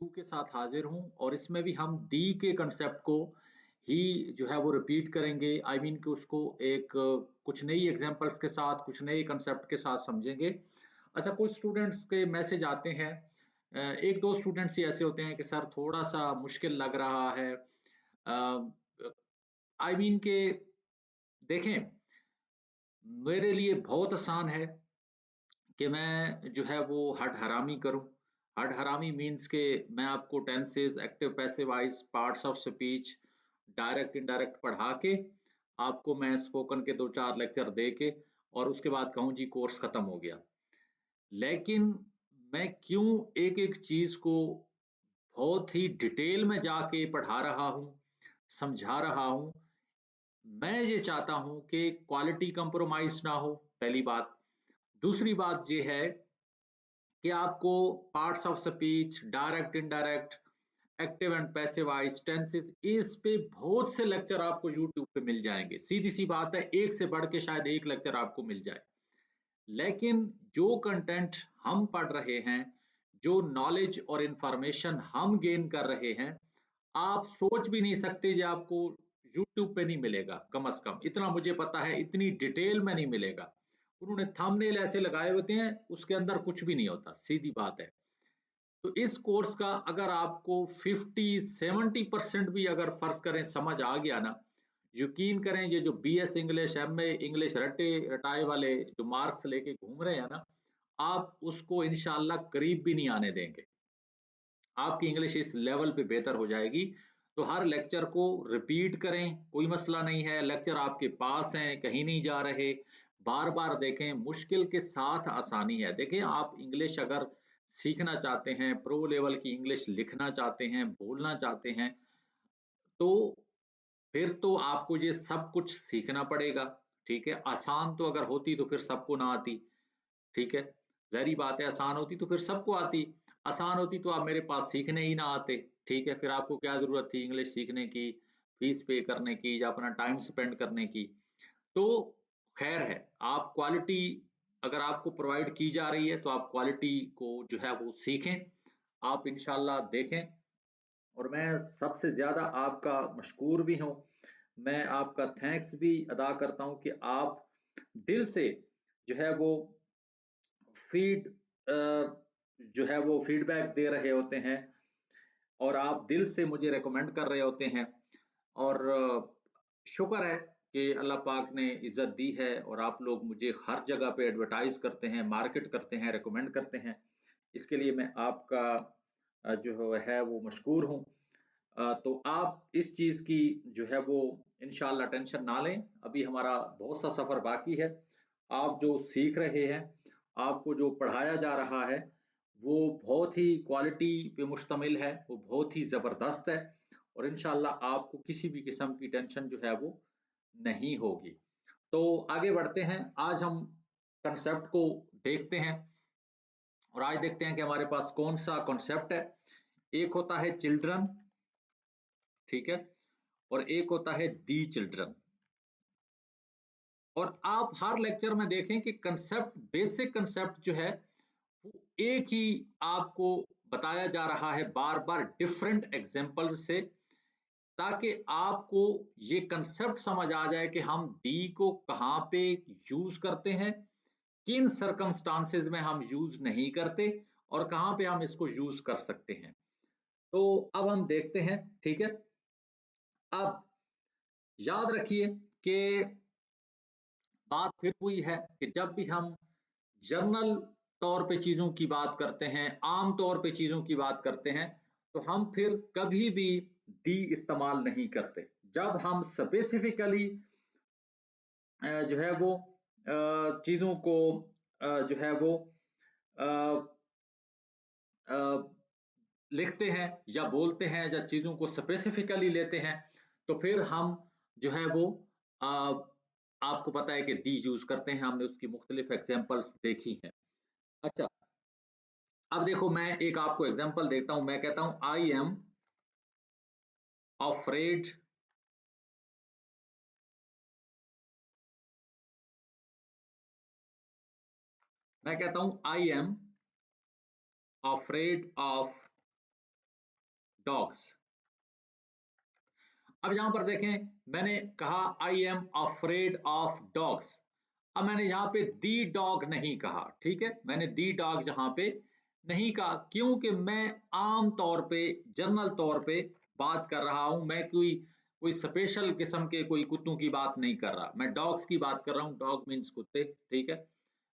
To के साथ हाजिर हूँ और इसमें भी हम डी के कंसेप्ट को ही जो है वो रिपीट करेंगे। आई मीन कि उसको एक कुछ नई एग्जांपल्स के साथ, कुछ नए कंसेप्ट के साथ समझेंगे। अच्छा, कुछ स्टूडेंट्स के मैसेज आते हैं, एक दो स्टूडेंट्स ही ऐसे होते हैं कि सर थोड़ा सा मुश्किल लग रहा है। आई मीन के देखें, मेरे लिए बहुत आसान है कि मैं जो है वो हड हरामी करूं। हड हरामी मीन्स के मैं आपको tenses, active passive voice, parts of speech, direct indirect पढ़ा के आपको मैं स्पोकन के दो चार लेक्चर दे के और उसके बाद कहूं जी कोर्स खत्म हो गया। लेकिन मैं क्यों एक एक चीज को बहुत ही डिटेल में जाके पढ़ा रहा हूं, समझा रहा हूं? मैं ये चाहता हूं कि क्वालिटी कंप्रोमाइज ना हो, पहली बात। दूसरी बात ये है कि आपको parts of speech, direct indirect, active and passive voice, tenses, इस पे बहुत से लेक्चर आपको यूट्यूब पे मिल जाएंगे। सीधी सी बात है, एक से बढ़ के शायद एक लेक्चर आपको मिल जाए। लेकिन जो कंटेंट हम पढ़ रहे हैं, जो नॉलेज और इंफॉर्मेशन हम गेन कर रहे हैं, आप सोच भी नहीं सकते कि आपको यूट्यूब पे नहीं मिलेगा। कम से कम इतना मुझे पता है, इतनी डिटेल में नहीं मिलेगा। उन्होंने थंबनेल ऐसे लगाए होते हैं, उसके अंदर कुछ भी नहीं होता, सीधी बात है। तो इस कोर्स का अगर आपको 50-70% भी अगर फर्ज करें समझ आ गया ना, यकीन करें ये जो बीएस इंग्लिश, एमए इंग्लिश रटे रटाए वाले जो मार्क्स लेके घूम रहे हैं ना, आप उसको इंशाल्लाह करीब भी नहीं आने देंगे। आपकी इंग्लिश इस लेवल पे बेहतर हो जाएगी। तो हर लेक्चर को रिपीट करें, कोई मसला नहीं है। लेक्चर आपके पास हैं, कहीं नहीं जा रहे। बार बार देखें, मुश्किल के साथ आसानी है। देखें, आप इंग्लिश अगर सीखना चाहते हैं, प्रो लेवल की इंग्लिश लिखना चाहते हैं, बोलना चाहते हैं, तो फिर तो आपको ये सब कुछ सीखना पड़ेगा। ठीक है, आसान तो अगर होती तो फिर सबको ना आती। ठीक है, ज़ाहिर बात है, आसान होती तो फिर सबको आती। आसान होती तो आप मेरे पास सीखने ही ना आते। ठीक है, फिर आपको क्या ज़रूरत थी इंग्लिश सीखने की, फीस पे करने की या अपना टाइम स्पेंड करने की। तो खैर है, आप क्वालिटी अगर आपको प्रोवाइड की जा रही है तो आप क्वालिटी को जो है वो सीखें, आप इंशाल्लाह देखें। और मैं सबसे ज़्यादा आपका मशकूर भी हूँ, मैं आपका थैंक्स भी अदा करता हूँ कि आप दिल से जो है वो फीड जो है वो फीडबैक दे रहे होते हैं और आप दिल से मुझे रेकमेंड कर रहे होते हैं। और शुक्र है कि अल्लाह पाक ने इज्जत दी है और आप लोग मुझे हर जगह पे एडवर्टाइज करते हैं, मार्केट करते हैं, रेकमेंड करते हैं। इसके लिए मैं आपका जो है वो मशकूर हूँ। तो आप इस चीज़ की जो है वो इंशाल्लाह टेंशन ना लें, अभी हमारा बहुत सा सफ़र बाकी है। आप जो सीख रहे हैं, आपको जो पढ़ाया जा रहा है, वो बहुत ही क्वालिटी पे मुश्तमिल है, वो बहुत ही ज़बरदस्त है और इंशाल्लाह आपको किसी भी किस्म की टेंशन जो है वो नहीं होगी। तो आगे बढ़ते हैं, आज हम कंसेप्ट को देखते हैं और आज देखते हैं कि हमारे पास कौन सा कॉन्सेप्ट है। एक होता है चिल्ड्रन, ठीक है, और एक होता है दी चिल्ड्रन। और आप हर लेक्चर में देखें कि कंसेप्ट, बेसिक कंसेप्ट जो है वो एक ही आपको बताया जा रहा है बार बार डिफरेंट एग्जांपल से, ताकि आपको ये कंसेप्ट समझ आ जाए कि हम डी को कहाँ पे यूज करते हैं, किन सरकमस्टांसेस में हम यूज नहीं करते और कहाँ पे हम इसको यूज कर सकते हैं। तो अब हम देखते हैं, ठीक है। अब याद रखिए कि बात फिर हुई है कि जब भी हम जनरल तौर पे चीजों की बात करते हैं, आम तौर पे चीजों की बात करते हैं, तो हम फिर कभी भी दी इस्तेमाल नहीं करते। जब हम स्पेसिफिकली जो है वो चीजों को जो है वो अ, अ, लिखते हैं या बोलते हैं या चीजों को स्पेसिफिकली लेते हैं, तो फिर हम जो है वो अ, आपको पता है कि दी यूज करते हैं। हमने उसकी मुख्तलिफ एग्जांपल्स देखी हैं। अच्छा, अब देखो, मैं एक आपको एग्जांपल देता हूं। मैं कहता हूं आई एम अफ्रेड मैं कहता हूं I am afraid of dogs. अब यहां पर देखें, मैंने कहा I am afraid of dogs. अब मैंने यहाँ पे दी डॉग नहीं कहा, ठीक है, मैंने दी डॉग यहाँ पे नहीं कहा, क्योंकि मैं आम तौर पे जनरल तौर पे बात कर रहा हूं, मैं कोई कोई स्पेशल किस्म के कोई कुत्तों की बात नहीं कर रहा, मैं डॉग्स की बात कर रहा हूँ। डॉग मीन्स कुत्ते, ठीक है,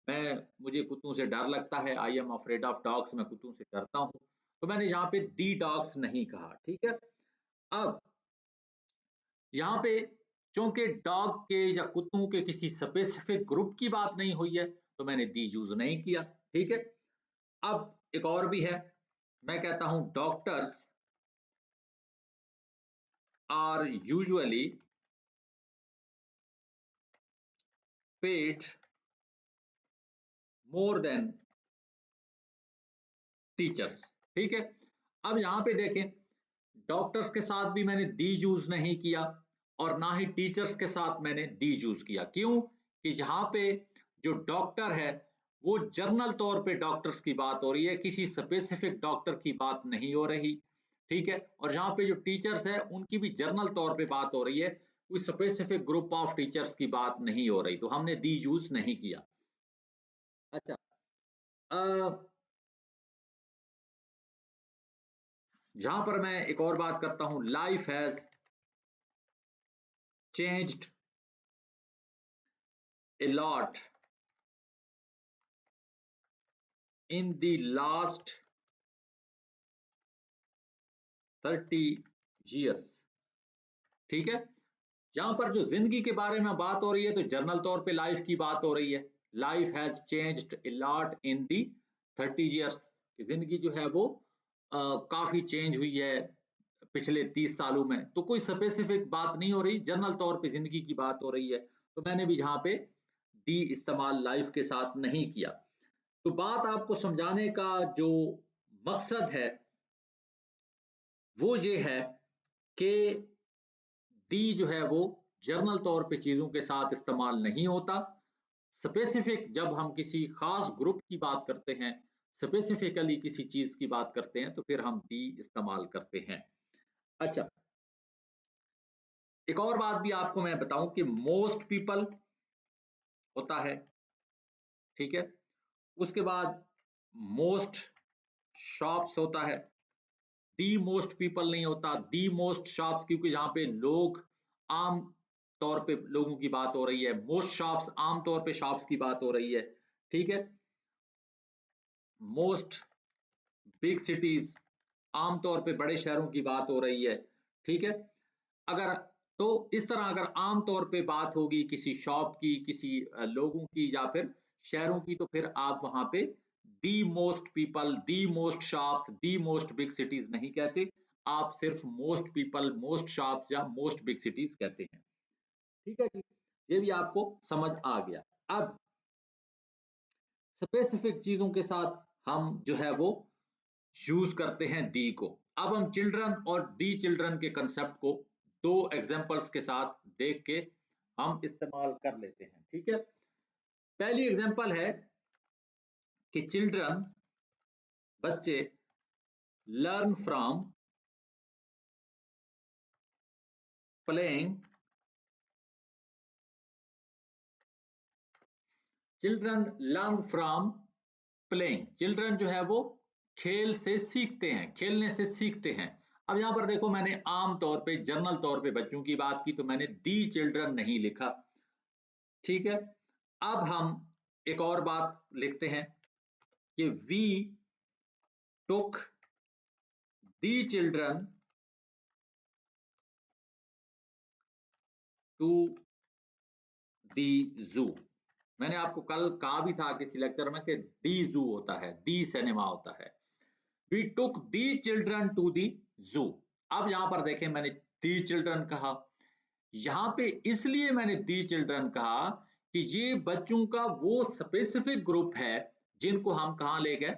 मैं मुझे कुत्तों से डर लगता है, I am afraid of dogs, मैं कुत्तों से डरता हूँ, तो मैंने यहाँ पे दी डॉग्स नहीं कहा, ठीक है। अब यहाँ पे चूंकि डॉग के या कुत्तों के किसी स्पेसिफिक ग्रुप की बात नहीं हुई है, तो मैंने दी यूज नहीं किया, ठीक है। अब एक और भी है, मैं कहता हूं doctors are usually paid more than teachers, ठीक है। अब यहां पे देखें, डॉक्टर्स के साथ भी मैंने दी यूज नहीं किया और ना ही टीचर्स के साथ मैंने दी यूज किया, क्यों कि यहाँ पे जो डॉक्टर है वो जनरल तौर पे डॉक्टर्स की बात हो रही है, किसी स्पेसिफिक डॉक्टर की बात नहीं हो रही, ठीक है। और यहाँ पे जो टीचर्स है उनकी भी जनरल तौर पे बात हो रही है, कोई स्पेसिफिक ग्रुप ऑफ टीचर्स की बात नहीं हो रही, तो हमने दी यूज नहीं किया। अच्छा, यहां पर मैं एक और बात करता हूं, life has changed a lot in the last 30 years, ठीक है। यहां पर जो जिंदगी के बारे में बात हो रही है तो जनरल तौर पे लाइफ की बात हो रही है, life has changed a lot in the 30 years, कि जिंदगी जो है वो काफी चेंज हुई है पिछले 30 सालों में, तो कोई स्पेसिफिक बात नहीं हो रही, जनरल तौर पे जिंदगी की बात हो रही है, तो मैंने भी यहाँ पे डी इस्तेमाल लाइफ के साथ नहीं किया। तो बात आपको समझाने का जो मकसद है वो ये है कि दी जो है वो जनरल तौर पे चीजों के साथ इस्तेमाल नहीं होता, स्पेसिफिक जब हम किसी खास ग्रुप की बात करते हैं, स्पेसिफिकली किसी चीज की बात करते हैं, तो फिर हम दी इस्तेमाल करते हैं। अच्छा, एक और बात भी आपको मैं बताऊं कि मोस्ट पीपल होता है, ठीक है, उसके बाद मोस्ट शॉप्स होता है, दी मोस्ट पीपल नहीं होता, दी मोस्ट शॉप्स, क्योंकि जहां पे लोग आम तौर पे लोगों की बात हो रही है, मोस्ट शॉप्स आम तौर पे शॉप्स की बात हो रही है, ठीक है। मोस्ट बिग सिटीज आमतौर पे बड़े शहरों की बात हो रही है, ठीक है। अगर तो इस तरह अगर आम तौर पे बात होगी किसी शॉप की, किसी लोगों की या फिर शहरों की, तो फिर आप वहां पे the most people, the most shops, the most big cities नहीं कहते, आप सिर्फ मोस्ट पीपल, मोस्ट शॉप्स या मोस्ट बिग सिटीज कहते हैं, ठीक है जी। ये भी आपको समझ आ गया। अब स्पेसिफिक चीजों के साथ हम जो है वो यूज करते हैं दी को। अब हम चिल्ड्रन और दी चिल्ड्रन के कंसेप्ट को दो एग्जांपल्स के साथ देख के हम इस्तेमाल कर लेते हैं, ठीक है। पहली एग्जांपल है कि चिल्ड्रन बच्चे learn from playing, children learn from playing, children जो है वो खेल से सीखते हैं, खेलने से सीखते हैं। अब यहां पर देखो, मैंने आम तौर पे जनरल तौर पे बच्चों की बात की, तो मैंने दी चिल्ड्रन नहीं लिखा, ठीक है। अब हम एक और बात लिखते हैं कि we took the children to the zoo. मैंने आपको कल कहा भी था किसी लेक्चर में कि दी जू होता है, दी सिनेमा होता है। We took the children to the zoo. अब यहां पर देखें, मैंने दी चिल्ड्रन कहा, यहां पे इसलिए मैंने दी चिल्ड्रन कहा कि ये बच्चों का वो स्पेसिफिक ग्रुप है जिनको हम कहां ले गए,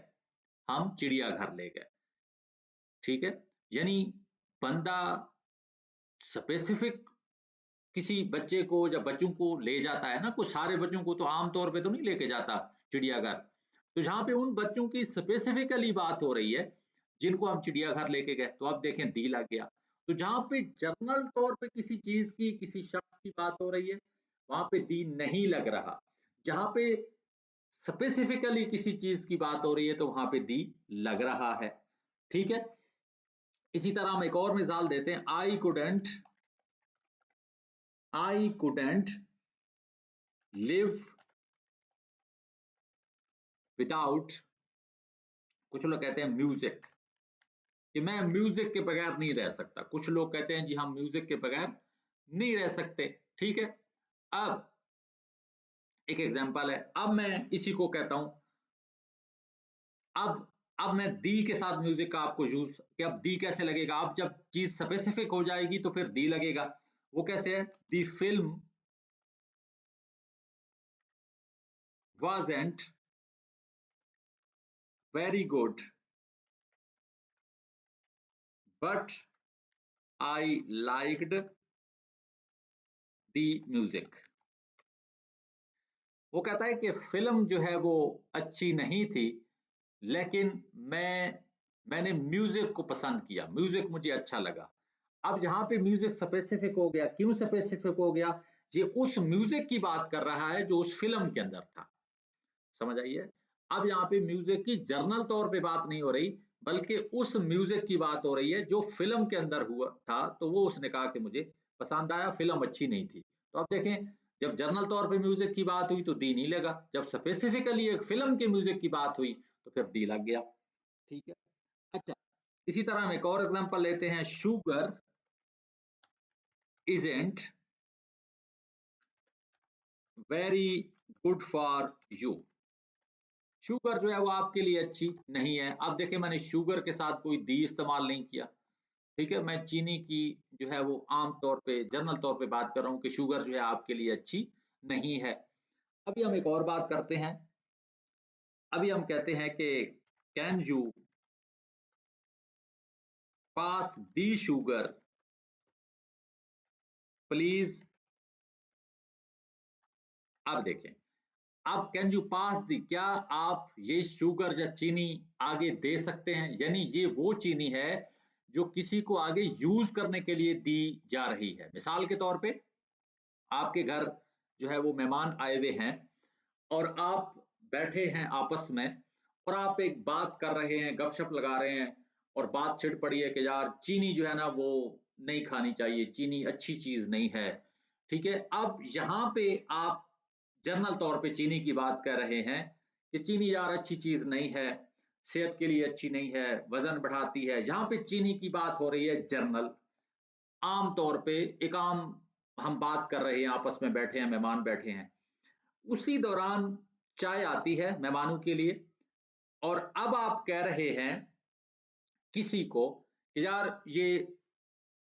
हम चिड़ियाघर ले गए, ठीक है। यानी बंदा स्पेसिफिक किसी बच्चे को या बच्चों को ले जाता है ना, कुछ सारे बच्चों को तो आमतौर पे तो नहीं लेके जाता चिड़ियाघर, तो जहां पे उन बच्चों की स्पेसिफिकली बात हो रही है जिनको हम चिड़ियाघर लेके गए, तो अब देखें दी लग गया। तो जहाँ पे जनरल तौर पे किसी चीज़ की, किसी शख्स की बात हो रही है, वहाँ पे दी नहीं लग रहा। जहाँ पे स्पेसिफिकली किसी चीज़ की बात हो रही है, तो वहाँ पे दी लग रहा है। ठीक है? इसी तरह हम एक और मिसाल देते हैं, I couldn't live without, कुछ लोग कहते हैं म्यूजिक, कि मैं म्यूजिक के बगैर नहीं रह सकता। कुछ लोग कहते हैं जी हम म्यूजिक के बगैर नहीं रह सकते। ठीक है? अब एक एग्जांपल है, अब मैं इसी को कहता हूं, अब मैं दी के साथ म्यूजिक का आपको यूज, कि अब दी कैसे लगेगा, अब जब चीज स्पेसिफिक हो जाएगी तो फिर दी लगेगा। वो कैसे है, दी film wasn't very good but I liked the music। वो कहता है कि फिल्म जो है वो अच्छी नहीं थी, लेकिन मैंने म्यूजिक को पसंद किया, म्यूजिक मुझे अच्छा लगा। अब जहां पे म्यूजिक स्पेसिफिक हो गया, क्यों स्पेसिफिक हो गया, ये उस म्यूजिक की बात कर रहा है जो उस फिल्म के अंदर था। समझ आइए? अब यहाँ पे म्यूजिक की जर्नल तौर पे बात नहीं हो रही, बल्कि उस म्यूजिक की बात हो रही है जो फिल्म के अंदर हुआ था। तो वो उसने कहा कि मुझे पसंद आया, फिल्म अच्छी नहीं थी। तो अब देखें, जब जर्नल तौर पे म्यूजिक की बात हुई तो दी नहीं लगा, जब स्पेसिफिकली एक फिल्म के म्यूजिक की बात हुई तो फिर दी लग गया। ठीक है? अच्छा, इसी तरह हम एक और एग्जांपल लेते हैं, sugar isn't very good for you. Sugar जो है वो आपके लिए अच्छी नहीं है। अब देखिए, मैंने शुगर के साथ कोई दी इस्तेमाल नहीं किया। ठीक है? मैं चीनी की जो है वो आम तौर पे, जनरल तौर पे बात कर रहा हूँ कि शुगर जो है आपके लिए अच्छी नहीं है। अभी हम एक और बात करते हैं। अभी हम कहते हैं कि can you pass the sugar please. अब देखें, अब कैन यू पास दी, क्या आप ये शुगर या चीनी आगे दे सकते हैं, यानी ये वो चीनी है जो किसी को आगे यूज करने के लिए दी जा रही है। मिसाल के तौर पे, आपके घर जो है वो मेहमान आए हुए हैं और आप बैठे हैं आपस में, और आप एक बात कर रहे हैं, गपशप लगा रहे हैं, और बात छिड़ पड़ी है कि यार चीनी जो है ना वो नहीं खानी चाहिए, चीनी अच्छी चीज नहीं है। ठीक है? अब यहाँ पे आप जनरल तौर पे चीनी की बात कर रहे हैं कि चीनी यार अच्छी चीज नहीं है, सेहत के लिए अच्छी नहीं है, वजन बढ़ाती है। यहाँ पे चीनी की बात हो रही है जनरल, आम तौर पे एक आम हम बात कर रहे हैं, आपस में बैठे हैं, मेहमान बैठे हैं, उसी दौरान चाय आती है मेहमानों के लिए, और अब आप कह रहे हैं किसी को कि यार ये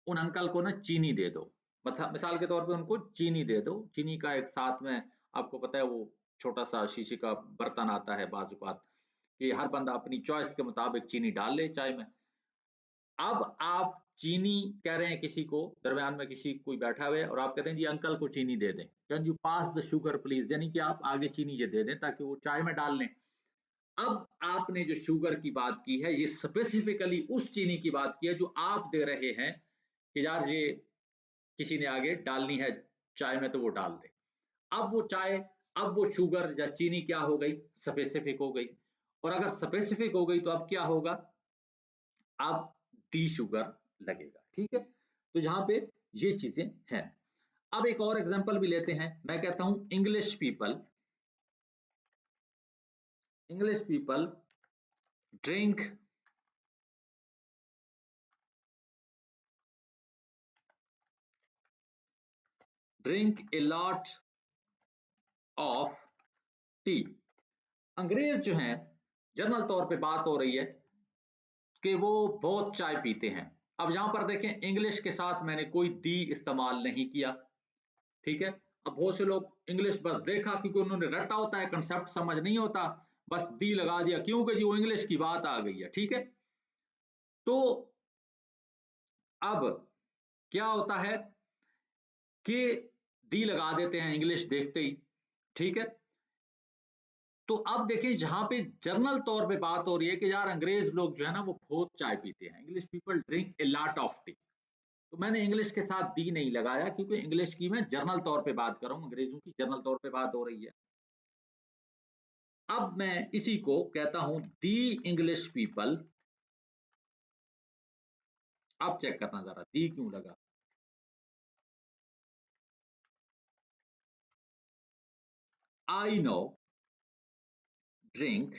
उन अंकल को ना चीनी दे दो। मिसाल के तौर पे उनको चीनी दे दो। चीनी का एक साथ में, आपको पता है वो छोटा सा शीशे का बर्तन आता है बाजुकात, कि हर बंदा अपनी चॉइस के मुताबिक चीनी डाल ले चाय में। अब आप चीनी कह रहे हैं किसी को, दरमियान में किसी कोई बैठा हुआ है, और आप कहते हैं जी अंकल को चीनी दे दें, can you pass the sugar please, यानी कि आप आगे चीनी ये दे दें ताकि वो चाय में डाल लें। अब आपने जो शुगर की बात की है, ये स्पेसिफिकली उस चीनी की बात की है जो आप दे रहे हैं कि यार ये किसी ने आगे डालनी है चाय में तो वो डाल दे। अब वो चाय, अब वो शुगर या चीनी क्या हो गई, स्पेसिफिक हो गई। और अगर स्पेसिफिक हो गई तो अब क्या होगा, अब डी शुगर लगेगा। ठीक है? तो यहाँ पे ये चीजें हैं। अब एक और एग्जांपल भी लेते हैं। मैं कहता हूं English people drink a lot of T. अंग्रेज जो हैं, जनरल तौर पे बात हो रही है कि वो बहुत चाय पीते हैं। अब यहां पर देखें, इंग्लिश के साथ मैंने कोई दी इस्तेमाल नहीं किया। ठीक है? अब बहुत से लोग इंग्लिश बस देखा, क्योंकि उन्होंने रटा होता है, कंसेप्ट समझ नहीं होता, बस दी लगा दिया क्योंकि जी वो इंग्लिश की बात आ गई है। ठीक है? तो अब क्या होता है कि दी लगा देते हैं इंग्लिश देखते ही। ठीक है? तो अब देखें जहां पे जनरल तौर पे बात हो रही है कि यार अंग्रेज लोग जो है ना वो बहुत चाय पीते हैं, English people drink a lot of T, तो मैंने इंग्लिश के साथ दी नहीं लगाया क्योंकि इंग्लिश की मैं जनरल तौर पे बात कर रहा हूँ, अंग्रेजों की जनरल तौर पे बात हो रही है। अब मैं इसी को कहता हूं दी इंग्लिश पीपल। अब चेक करना जरा दी क्यों लगा। I know drink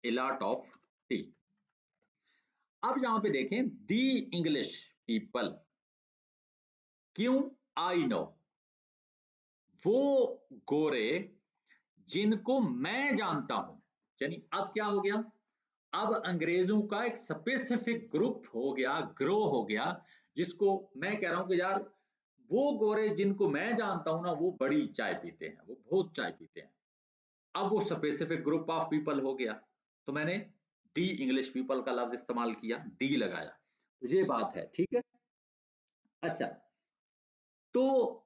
a lot of T. अब यहां पे देखें दी इंग्लिश पीपल, क्यों? आई नो, वो गोरे जिनको मैं जानता हूं, यानी अब क्या हो गया, अब अंग्रेजों का एक स्पेसिफिक ग्रुप हो गया, ग्रो हो गया, जिसको मैं कह रहा हूं कि यार वो गोरे जिनको मैं जानता हूं ना वो बड़ी चाय पीते हैं, वो बहुत चाय पीते हैं। अब वो स्पेसिफिक ग्रुप ऑफ पीपल हो गया, तो मैंने दी इंग्लिश पीपल का लफ्ज इस्तेमाल किया, दी लगाया, तो ये बात है, ठीक है। अच्छा, तो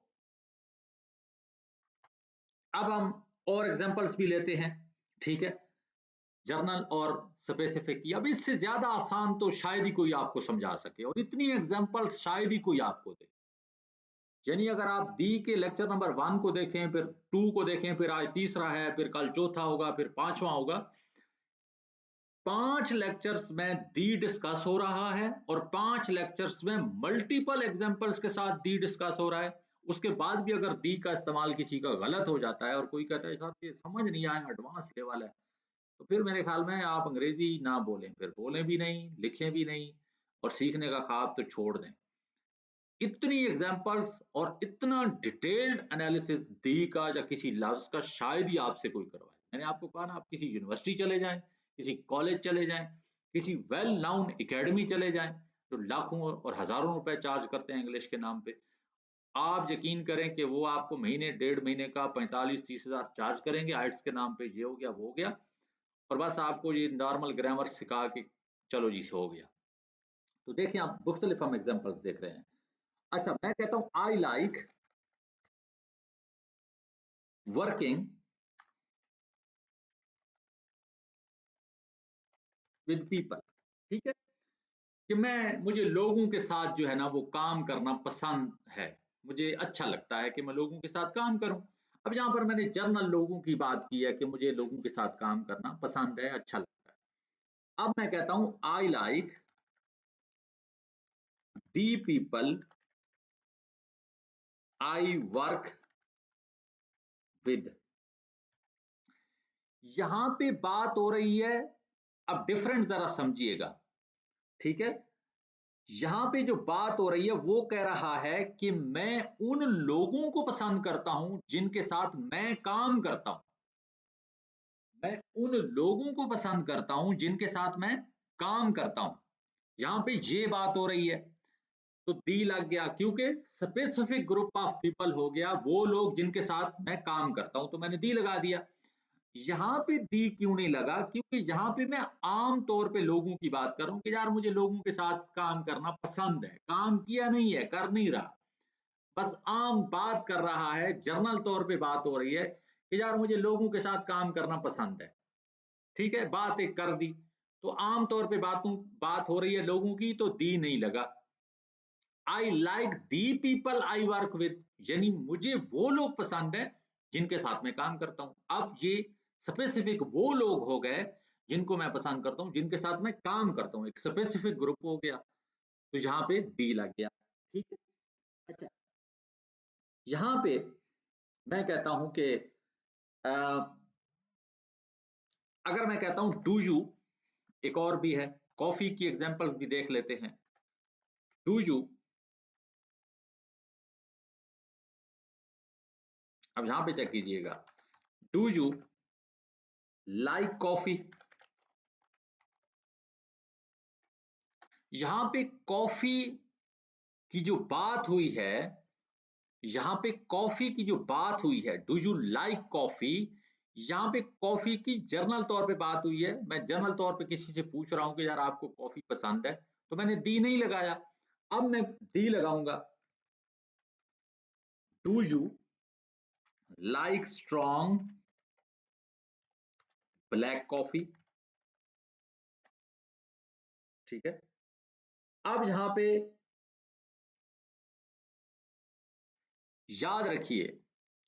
अब हम और एग्जांपल्स भी लेते हैं, ठीक है, जर्नल और स्पेसिफिक की। अब इससे ज्यादा आसान तो शायद ही कोई आपको समझा सके, और इतनी एग्जांपल्स शायद ही कोई आपको दे। यानी अगर आप दी के लेक्चर नंबर 1 को देखें, फिर 2 को देखें, फिर आज तीसरा है, फिर कल चौथा होगा, फिर पांचवा होगा, 5 लेक्चर्स में दी डिस्कस हो रहा है और 5 लेक्चर्स में मल्टीपल एग्जांपल्स के साथ दी डिस्कस हो रहा है। उसके बाद भी अगर दी का इस्तेमाल किसी का गलत हो जाता है और कोई कहता है साहब ये समझ नहीं आया, एडवांस लेवल है, तो फिर मेरे ख्याल में आप अंग्रेजी ना बोलें, फिर बोलें भी नहीं, लिखें भी नहीं, और सीखने का ख्वाब तो छोड़ दें। इतनी एग्जांपल्स और इतना डिटेल्ड एनालिसिस दी का या किसी लफ्ज का शायद ही आपसे कोई करवाए। मैंने आपको कहा ना, आप किसी यूनिवर्सिटी चले जाएं, किसी कॉलेज चले जाएं, किसी वेल नाउन एकेडमी चले जाएं, जो लाखों और हजारों रुपए चार्ज करते हैं इंग्लिश के नाम पे, आप यकीन करें कि वो आपको महीने 1.5 महीने का 45-30 हजार चार्ज करेंगे, आइट्स के नाम पे, ये हो गया वो हो गया, और बस आपको ये नॉर्मल ग्रामर सिखा के चलो जी हो गया। तो देखिए आप मुख्तलिफ हम एग्जांपल्स देख रहे हैं। अच्छा, मैं कहता हूं I like working with people, ठीक है, कि मुझे लोगों के साथ जो है ना वो काम करना पसंद है, मुझे अच्छा लगता है कि मैं लोगों के साथ काम करूं। अब यहाँ पर मैंने जर्नल लोगों की बात की है कि मुझे लोगों के साथ काम करना पसंद है, अच्छा लगता है। अब मैं कहता हूं I like the people I work with. यहां पे बात हो रही है, अब डिफरेंट जरा समझिएगा, ठीक है, यहां पे जो बात हो रही है वो कह रहा है कि मैं उन लोगों को पसंद करता हूं जिनके साथ मैं काम करता हूं, मैं उन लोगों को पसंद करता हूं जिनके साथ मैं काम करता हूं, यहां पे ये बात हो रही है, तो दी लग गया क्योंकि स्पेसिफिक ग्रुप ऑफ पीपल हो गया, वो लोग जिनके साथ मैं काम करता हूं, तो मैंने दी लगा दिया। यहाँ पे दी क्यों नहीं लगा, क्योंकि यहाँ पे मैं आम तौर पे लोगों की बात कर रहा हूँ कि यार मुझे लोगों के साथ काम करना पसंद है, काम किया नहीं है, कर नहीं रहा, बस आम बात कर रहा है, जर्नल तौर पे बात हो रही है कि यार मुझे लोगों के साथ काम करना पसंद है, ठीक है, बात एक कर दी, तो आम तौर पे बात हो रही है लोगों की, तो दी नहीं लगा। I like the people I work with, यानी मुझे वो लोग पसंद है जिनके साथ मैं काम करता हूं। अब ये स्पेसिफिक वो लोग हो गए जिनको मैं पसंद करता हूं, जिनके साथ मैं काम करता हूं, एक स्पेसिफिक ग्रुप हो गया, तो यहाँ पे डी लग गया, ठीक है। अच्छा, यहाँ पे मैं कहता हूं कि अगर मैं कहता हूं डू यू, एक और भी है, कॉफी की एग्जांपल्स भी देख लेते हैं। डू यू, अब यहाँ पे चेक कीजिएगा, डू यू लाइक कॉफी, यहां पे कॉफी की जो बात हुई है, यहाँ पे कॉफी की जो बात हुई है, डू यू लाइक कॉफी, यहाँ पे कॉफी की जर्नल तौर पे बात हुई है, मैं जर्नल तौर पे किसी से पूछ रहा हूं कि यार आपको कॉफी पसंद है, तो मैंने दी नहीं लगाया, अब मैं डी लगाऊंगा, do you like strong black coffee। ठीक है, अब यहां पे याद रखिए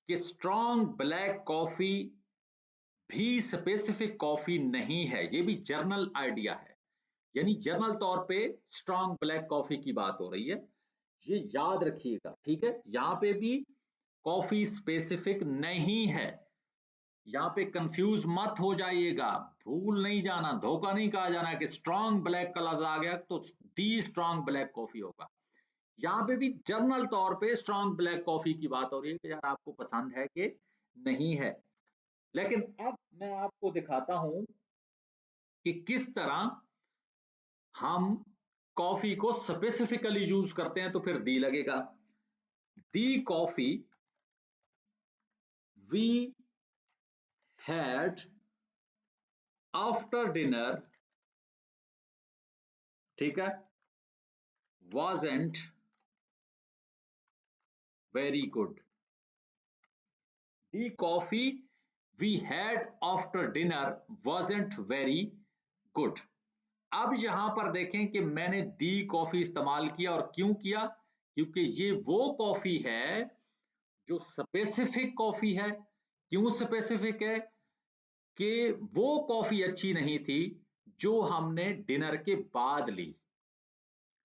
कि स्ट्रॉन्ग ब्लैक कॉफी भी स्पेसिफिक कॉफी नहीं है, ये भी जर्नल आइडिया है, यानी जर्नल तौर पे स्ट्रॉन्ग ब्लैक कॉफी की बात हो रही है, ये याद रखिएगा। ठीक है, यहाँ पे भी कॉफी स्पेसिफिक नहीं है, यहाँ पे कंफ्यूज मत हो जाइएगा, भूल नहीं जाना, धोखा नहीं कहा जाना कि स्ट्रॉन्ग ब्लैक कलर आ गया तो दी स्ट्रॉन्ग ब्लैक कॉफी होगा। यहाँ पे भी जर्नल तौर पे स्ट्रॉन्ग ब्लैक कॉफी की बात हो रही है कि यार आपको पसंद है कि नहीं है। लेकिन अब मैं आपको दिखाता हूं कि किस तरह हम कॉफी को स्पेसिफिकली यूज करते हैं, तो फिर दी लगेगा। The coffee we had after dinner, ठीक है, wasn't very good। The coffee we had after dinner wasn't very good। अब यहां पर देखें कि मैंने दी कॉफी इस्तेमाल किया, और क्यों किया, क्योंकि ये वो कॉफी है जो स्पेसिफिक कॉफी है। क्यों स्पेसिफिक है, कि वो कॉफी अच्छी नहीं थी जो हमने डिनर के बाद ली,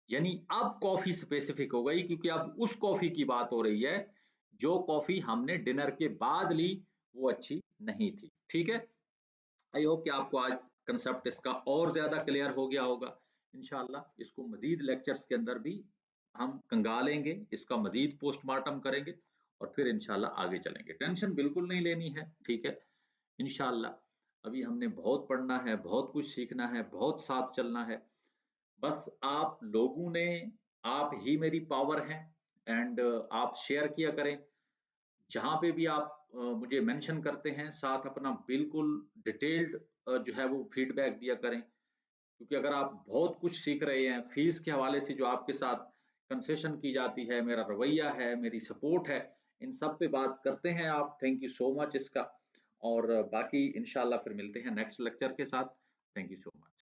यानी अब कॉफी स्पेसिफिक हो गई, क्योंकि अब उस कॉफी की बात हो रही है जो कॉफी हमने डिनर के बाद ली, वो अच्छी नहीं थी। ठीक है, आई होप कि आपको आज कंसेप्ट इसका और ज्यादा क्लियर हो गया होगा। इंशाल्लाह इसको मजीद लेक्चर्स के अंदर भी हम कंगालेंगे, इसका मजीद पोस्टमार्टम करेंगे, और फिर इंशाल्लाह आगे चलेंगे। टेंशन बिल्कुल नहीं लेनी है, ठीक है, इंशाल्लाह अभी हमने बहुत पढ़ना है, बहुत कुछ सीखना है, बहुत साथ चलना है। बस आप लोगों ने, आप ही मेरी पावर हैं, एंड आप शेयर किया करें, जहां पे भी आप मुझे मेंशन करते हैं, साथ अपना बिल्कुल डिटेल्ड जो है वो फीडबैक दिया करें, क्योंकि अगर आप बहुत कुछ सीख रहे हैं, फीस के हवाले से जो आपके साथ कंसेशन की जाती है, मेरा रवैया है, मेरी सपोर्ट है, इन सब पे बात करते हैं आप, थैंक यू सो मच इसका। और बाकी इंशाल्लाह फिर मिलते हैं नेक्स्ट लेक्चर के साथ। Thank you so much.